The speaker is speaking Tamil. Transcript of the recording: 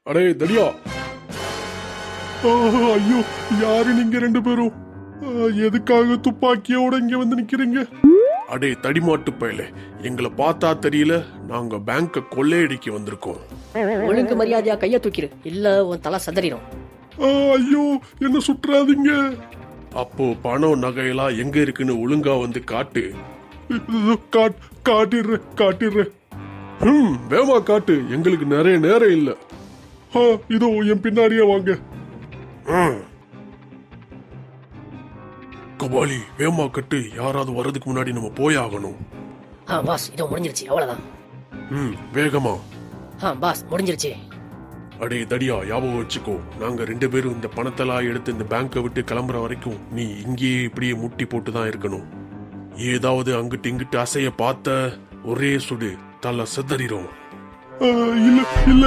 அடே தடியா! ஐயோ, யாரு நீங்க ரெண்டு பேரும்? எதுக்காக துப்பாக்கியோட இங்க வந்து நிக்கிறீங்க? அடே தடிமாட்டு பயலே, எங்களை பார்த்தா தெரியல, நாங்க பேங்க கொள்ளையடிக்க வந்திருக்கோம். ஒழுங்கு மரியாதையா கைய தூக்கிடு, இல்ல உன் தலை சதறிடும். ஐயோ, என்ன சுற்றாதீங்க. அப்போ பணம் நகையெல்லாம் எங்க இருக்குன்னு ஒழுங்கா வந்து காட்டு. காட்டிடுறேன். வேமா காட்டு, எங்களுக்கு நிறைய நேரம் இல்ல. இதோ என் பின்னாடியே வாங்க. கபாலி, வேமா கட்டு, யாராவது வர்றதுக்கு முன்னாடி நம்ம போயாகணும். பாஸ், இதோ முடிஞ்சிருச்சு, அவ்வளவுதான். வேகமா. பாஸ், முடிஞ்சிருச்சு. அடே தடியா, ஞாபகம் வச்சுக்கோ, நாங்க ரெண்டு பேரும் இந்த பணத்தெல்லாம் எடுத்து இந்த பேங்கை விட்டு கிளம்புற வரைக்கும் நீ இங்கேயே இப்படியே முட்டி போட்டு தான் இருக்கணும். ஏதாவது அங்கிட்டு இங்கிட்டு அசைய பார்த்த ஒரே சுடு, தலை செதறிடும். இல்ல